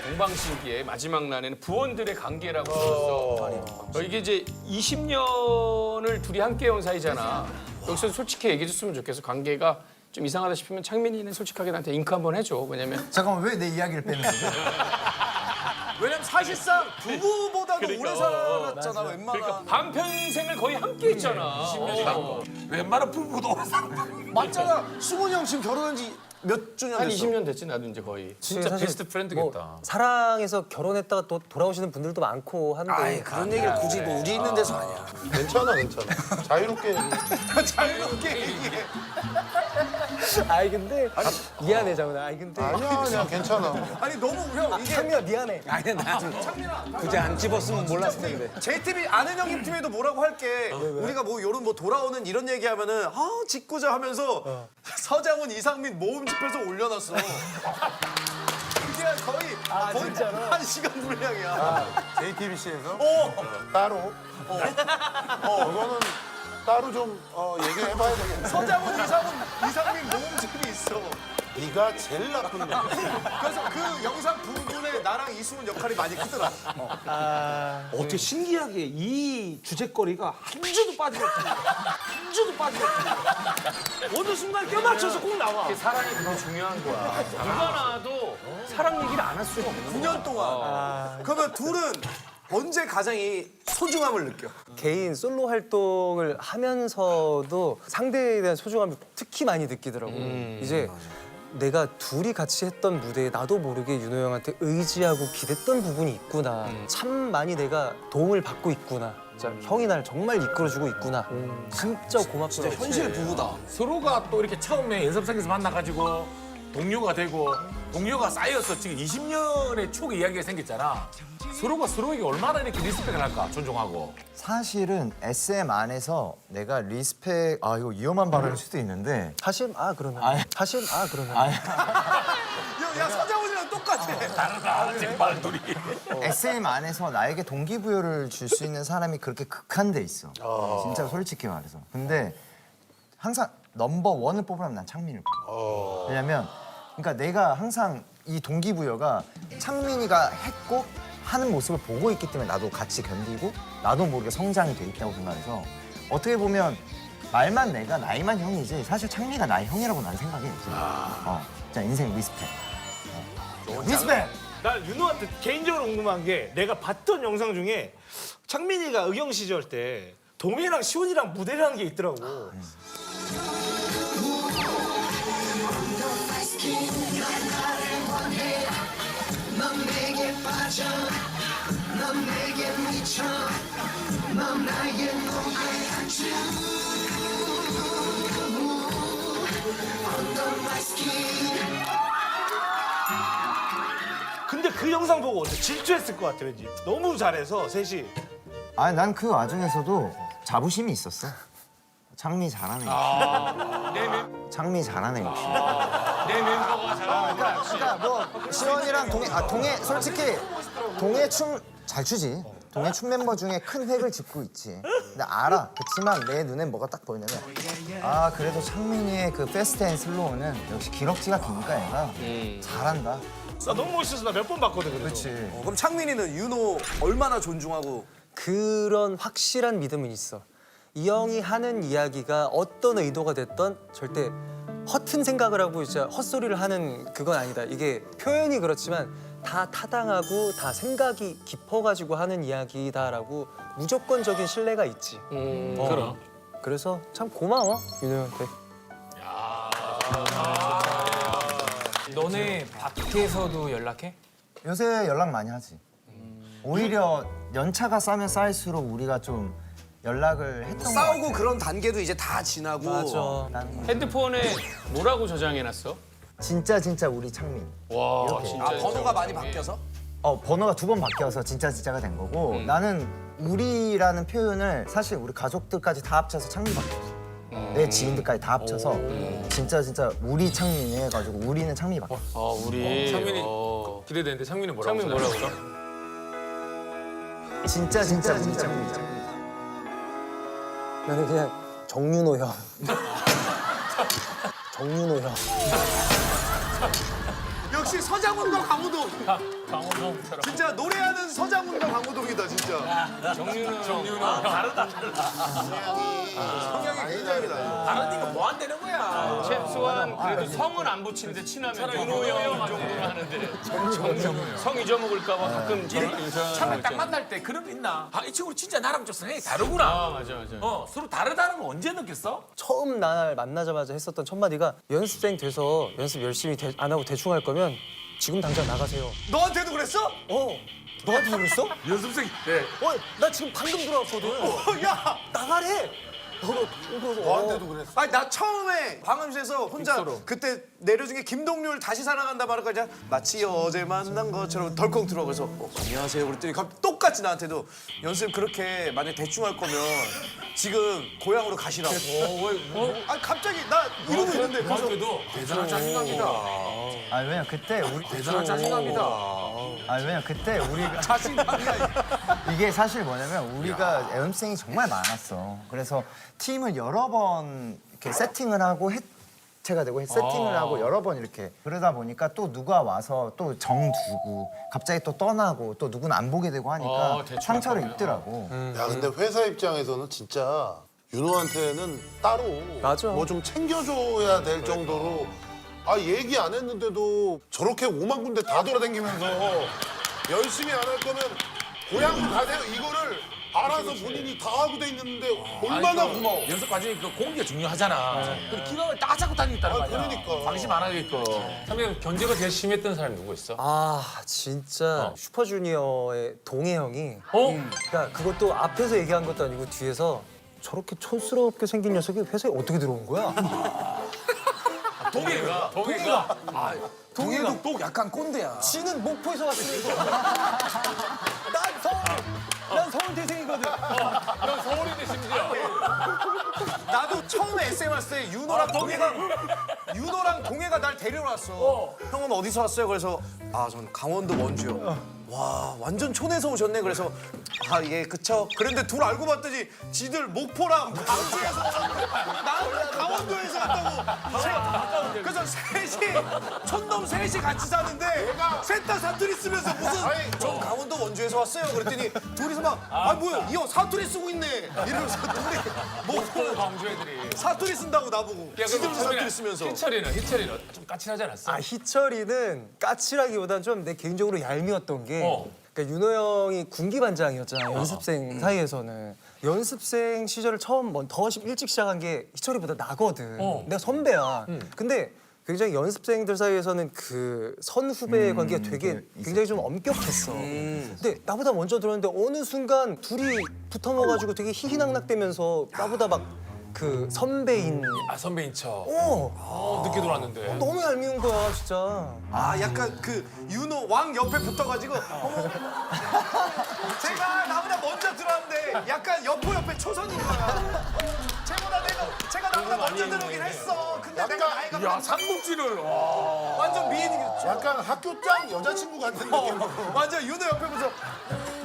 동방신기의 마지막 난에는 부원들의 관계라고 썼어. 이게 이제 20년을 둘이 함께 온 사이잖아. 여기서 솔직히 얘기해 줬으면 좋겠어. 관계가 좀 이상하다 싶으면 창민이는 솔직하게 나한테 잉크 한번 해줘. 왜냐면 잠깐만 왜 내 이야기를 뺏는 거지? 왜냐면 사실상 부부보다도 오래 살았잖아 웬만한. 그러니까 반평생을 거의 함께 했잖아. 20년이 웬만한 부부도 맞잖아. 수근이 형 지금 결혼한 지 몇 주년 한 됐어? 20년 됐지 나도 이제 거의. 진짜 사실 베스트 프렌드겠다. 뭐 사랑해서 결혼했다가 또 돌아오시는 분들도 많고 한데 아이 그런 얘기를 굳이 뭐 우리 있는 데서 아니야. 괜찮아. 자유롭게. 자유롭게 얘기해. 아이 근데 미안해 장훈아. 아이 근데 아니야, 괜찮아. 아니 너무 형 이게 창민아 미안해. 아니 나 굳이 안 집었으면 몰랐을 텐데. JTB 아는 형님 팀에도 뭐라고 할게. 우리가 뭐 요런 뭐 돌아오는 이런 얘기하면은 아 짓궂어 하면서 서장훈 이상민 모음 집에서 올려놨어. 그게 거의 진짜로? 한 시간 분량이야. JTBC에서 따로. 그거는 따로 좀 얘기를 해봐야 되겠네. 서장훈 이상민 모음 집이 있어. 네가 제일 나쁜 놈. 그래서 그 영상 부분에 나랑 이승훈 역할이 많이 크더라. 어떻게 신기하게 이 주제거리가 한 주도 빠짐없이 한 주도 빠짐없이 어느 순간 껴맞춰서 꼭 나와. 사랑이 그게 중요한 거야. 누가 나와도 사랑 얘기를 안 할 수가 없는 9년 동안. 그러면 둘은 언제 가장 이 소중함을 느껴? 개인 솔로 활동을 하면서도 상대에 대한 소중함을 특히 많이 느끼더라고. 이제 내가 둘이 같이 했던 무대에 나도 모르게 윤호 형한테 의지하고 기댔던 부분이 있구나. 참 많이 내가 도움을 받고 있구나. 진짜 형이 날 정말 이끌어주고 있구나. 진짜 고맙더라고. 현실 부부다. 서로가 또 이렇게 처음에 연습생에서 만나가지고 동료가 되고 동료가 쌓여서 지금 20년의 추억의 이야기가 생겼잖아. 서로가 서로에게 얼마나 이렇게 리스펙을 할까, 존중하고. 사실은 SM 안에서 내가 리스펙 이거 위험한 발언일 수도 있는데 하심 그러면 하심 그러면 야 서장훈이랑 똑같아. 다르다, 정말 둘이. SM 안에서 나에게 동기부여를 줄 수 있는 사람이 그렇게 극한 데 있어. 진짜 솔직히 말해서. 근데 항상 넘버 원을 뽑으라면 난 창민을 뽑아. 왜냐면 그러니까 내가 항상 이 동기부여가 창민이가 했고 하는 모습을 보고 있기 때문에 나도 같이 견디고 나도 모르게 성장이 돼 있다고 생각해서 어떻게 보면 말만 내가 나이만 형이지 사실 창민이가 나이 형이라고 난 생각해. 진짜 인생 리스펙. 리스펙! 난 윤호한테 개인적으로 궁금한 게 내가 봤던 영상 중에 창민이가 의경 시절 때 동해랑 시온이랑 무대를 한 게 있더라고. 근데 그 영상 보고 질투했을 것 같아 왠지. 너무 잘해서 셋이. 아니 난 그 와중에서도 자부심이 있었어. 창미 잘하네. 창미 잘하네 역시. 내 멤버가 잘하는 거야. 그러니까 뭐 시원이랑 동해 솔직히 동해 춤 잘 추지. 동해 춤 멤버 중에 큰 획을 짚고 있지. 근데 알아. 그렇지만 내 눈엔 뭐가 딱 보이냐면 그래도 창민이의 그 패스트 앤 슬로우는 역시 기럭지가 기니까 얘가 잘한다. 나 너무 멋있어서 나 몇 번 봤거든. 그래서. 그렇지. 그럼 창민이는 윤호 얼마나 존중하고? 그런 확실한 믿음은 있어. 이 형이 하는 이야기가 어떤 의도가 됐던 절대 허튼 생각을 하고 진짜 헛소리를 하는 그건 아니다. 이게 표현이 그렇지만 다 타당하고 다 생각이 깊어가지고 하는 이야기다라고 무조건적인 신뢰가 있지. 그럼. 그래서 참 고마워 윤호 형한테. 너네 밖에서도 연락해? 요새 연락 많이 하지. 오히려 연차가 쌓이면 쌓일수록 우리가 좀 연락을 했던 것 같아. 싸우고 그런 단계도 이제 다 지나고. 맞아. 핸드폰에 뭐라고 저장해놨어? 진짜 우리 창민. 와 진짜. 번호가 많이 바뀌어서? 번호가 2번 바뀌어서 진짜가 된 거고 나는 우리라는 표현을 사실 우리 가족들까지 다 합쳐서 창민밖에 없어. 내 지인들까지 다 합쳐서 진짜 우리 창민이 해가지고 우리는 창민밖에 없어. 우리. 창민이 기대되는데 창민이 뭐라고? 창민 뭐라고? 진짜 우리 창민. 나는 그냥 정윤호 형. 정윤호 형. 역시 서장훈과 강호동. 정우처럼. 진짜 노래하는 서장훈과 강호동이다 진짜. 정윤은 다르다. 성향이 굉장히 달라. 다르니까 뭐 안 되는 거야. 최소한 그래도 성은 안 붙이는데 친하면 윤호 형 정도는 하는데 성 잊어먹을까봐 가끔 처음에 딱 만날 때 그런 거 있나? 아, 이 친구 진짜 나랑 좀 성향이 다르구나. 아 맞아. 서로 다르다는 거 언제 느꼈어? 처음 날 만나자마자 했었던 첫 마디가 연습생 돼서 연습 열심히 안 하고 대충 할 거면 지금 당장 나가세요. 너한테도 그랬어? 너한테 그랬어? 연습생 때. 나 지금 방금 들어왔거든. 야. 나가래. 너한테도 그랬어. 아니 나 처음에 방음실에서 혼자 그때 내려준 게 김동률 다시 사랑한다 말할까 마치 어제 만난 것처럼 덜컹 들어 그래서 안녕하세요 그랬더니 똑같이 나한테도 연습 그렇게 만약 대충 할 거면 지금 고향으로 가시라고. 아니 갑자기 나 이러고 있는데 그래서 그래도 대단한 자신감이다. 아 왜냐 그때 우리 대단한 자신감이다. 아 왜냐 그때 우리가 자신감이야. 이게 사실 뭐냐면 우리가 연습생이 정말 많았어. 그래서 팀을 여러 번 이렇게 세팅을 하고 해체가 되고 세팅을 하고 여러 번 이렇게 그러다 보니까 또 누가 와서 또 정 두고 갑자기 또 떠나고 또 누구는 안 보게 되고 하니까 대충 상처를 하거든요. 입더라고. 야 근데 회사 입장에서는 진짜 윤호한테는 따로 맞아. 뭐 좀 챙겨줘야 될 정도로 아 얘기 안 했는데도 저렇게 5만 군데 다 돌아다니면서 열심히 안 할 거면 고향으로 가세요 이거를 알아서 본인이 다 하고 돼 있는데 얼마나 고마워. 연습 과정에 그 공기가 중요하잖아. 그 기강을 딱 잡고 다니겠다는 거 아니야. 그러니까. 방심 안 하게끔. 선배님 견제가 제일 심했던 사람이 누구 있어? 아 진짜 슈퍼주니어의 동해 형이 어? 그러니까 그것도 앞에서 얘기한 것도 아니고 뒤에서 저렇게 촌스럽게 생긴 녀석이 회사에 어떻게 들어온 거야? 동해가. 동해도 또 약간 꼰대야. 지는 목포에서 왔으니까. 난 서울 태생이거든. 형 서울인데 심지어. 나도 처음에 SM 왔을 때 윤호랑 동해가 날 데려왔어. 형은 어디서 왔어요? 그래서 아 전 강원도 원주요. 와 완전 촌에서 오셨네. 그래서 아 예 그쵸. 그런데 둘 알고 봤더니 지들 목포랑 광주에서 나는 강원도에서 왔다고. 그래서 셋이 촌놈 셋이 같이 사는데 셋 다 사투리 쓰면서 무슨 전 강원도 원주에서 왔어요. 그랬더니 둘이서 막 아 뭐야 이 형 사투리 쓰고 있네 이러면서 둘이 목포 광주 애들이. 사투리 쓴다고 나보고 지들도 사투리 쓰면서 희철이는 좀 까칠하지 않았어? 아 희철이는 까칠하기보단 좀 내 개인적으로 얄미웠던 게 그러니까 윤호 형이 군기 반장이었잖아 연습생 사이에서는 연습생 시절을 처음 더 일찍 시작한 게 희철이보다 나거든. 내가 선배야. 근데 굉장히 연습생들 사이에서는 그 선후배 관계가 되게 굉장히 좀 엄격했어. 근데 나보다 먼저 들었는데 어느 순간 둘이 붙어 먹어가지고 되게 희희낙낙대면서 나보다 막 그 선배인. 아 선배인 척. 늦게 들어왔는데. 너무 얄미운 거야 진짜. 아 약간 그 윤호 왕 옆에 붙어가지고 어머 제가 나보다 먼저 들어왔는데 약간 옆에 초선인 거야. 제가 나보다 먼저 들어오긴 했어. 근데 내가 나이가 야, 삼국지를. 완전 미인이겠죠. 약간 학교장 여자친구 같은 느낌. 완전 윤호 옆에 붙어.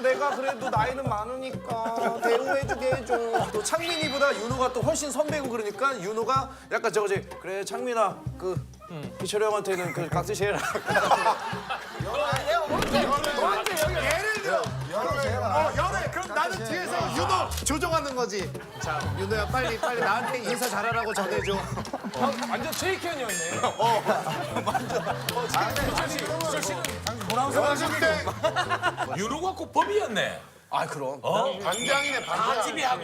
내가 그래도 나이는 많으니까 대우해주게 해줘. 또 창민이보다 윤호가 또 훨씬 선배고 그러니까 윤호가 약간 저거지. 그래 창민아 그 희철이 형한테는 그 깍듯이 해라. 예를 들어 연애 그럼 나는 뒤에서 윤호 조정하는 거지. 자 윤호야 빨리 나한테 인사 잘하라고 전해줘. 완전 최익현이었네. 연습 때 윤호가 꼭 법이었네. 아 그럼. 반장이네 다 반장. 집이하고.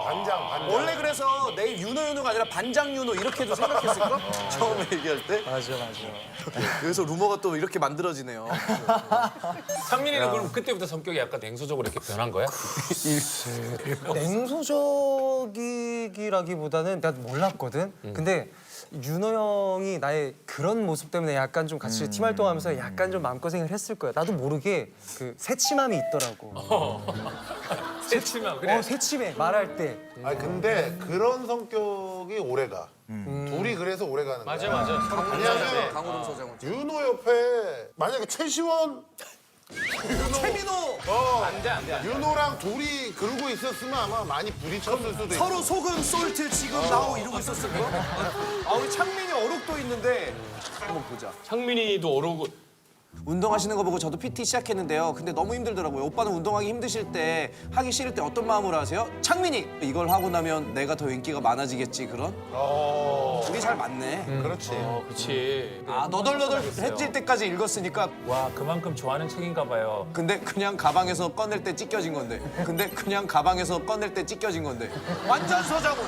반장. 원래 그래서 내일 윤호가 아니라 반장 윤호 이렇게도 생각했을까? 처음에 얘기할 때. 맞아. 그래서 루머가 또 이렇게 만들어지네요. 상민이는 그럼 그때부터 성격이 약간 냉소적으로 이렇게 변한 거야? 냉소적이라기보다는 내가 몰랐거든. 근데 윤호 형이 나의 그런 모습 때문에 약간 좀 같이 팀 활동하면서 약간 좀 마음고생을 했을 거야. 나도 모르게 그 새침함이 있더라고. 새침함 그래. 새침해 말할 때. 아 근데 그런 성격이 오래가. 둘이 그래서 오래가는 거야. 맞아. 왜냐면 강호동 서장훈. 윤호 옆에 만약에 최시원 최민호 안돼. 윤호랑 둘이 그러고 있었으면 아마 많이 부딪혔을 수도 있고. 서로 소금 솔트 지금 나오 이러고 있었을 거. 아 우리 창민이 어록도 있는데 한번 보자. 상민이도 어르고 운동하시는 거 보고 저도 PT 시작했는데요. 근데 너무 힘들더라고요. 오빠는 운동하기 힘드실 때, 하기 싫을 때 어떤 마음으로 하세요? 창민이! 이걸 하고 나면 내가 더 인기가 많아지겠지, 그런? 우리 잘 맞네. 그렇지. 그렇지. 아, 너덜너덜해질 때까지 읽었으니까 와 그만큼 좋아하는 책인가 봐요. 근데 그냥 가방에서 꺼낼 때 찢겨진 건데. 완전 서장훈.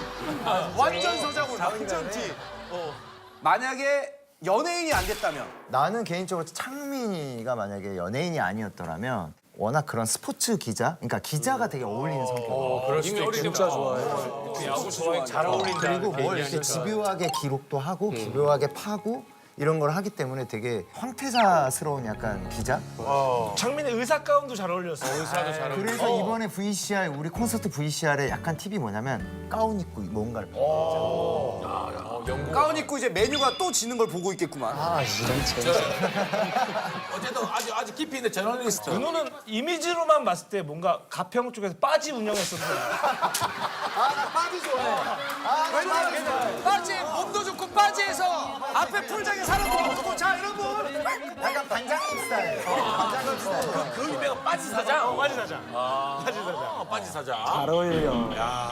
완전 서장훈. 완전 티. 만약에 연예인이 안 됐다면 나는 개인적으로 창민이가 만약에 연예인이 아니었더라면 워낙 그런 스포츠 기자, 그러니까 기자가 되게 어울리는 성격. 그럴 수도 있겠다. 진짜 좋아해. 야구 좋아해. 잘 어울린다. 그리고 뭘 이렇게 집요하게 기록도 하고 집요하게 파고 이런 걸 하기 때문에 되게 황태자스러운 약간 기자. 창민의 의사 가운도 잘 어울렸어. 의사도 잘 어울린다. 그래서 이번에 VCR 우리 콘서트 VCR에 약간 팁이 뭐냐면 가운 입고 뭔가를 가운 입고 이제 메뉴가 또 지는 걸 보고 있겠구만. 어쨌든 아주 깊이 있는 저널리스트. 은호는 이미지로만 봤을 때 뭔가 가평 쪽에서 빠지 운영했었어. 빠지 몸도 좋고 빠지에서 앞에 풀장에 사람도 없고 자 여러분 약간 반장님 스타일. 반장님 스타일. 그 유명한 빠지 사장. 빠지 사장. 빠지 사장. 잘 어울려. 야.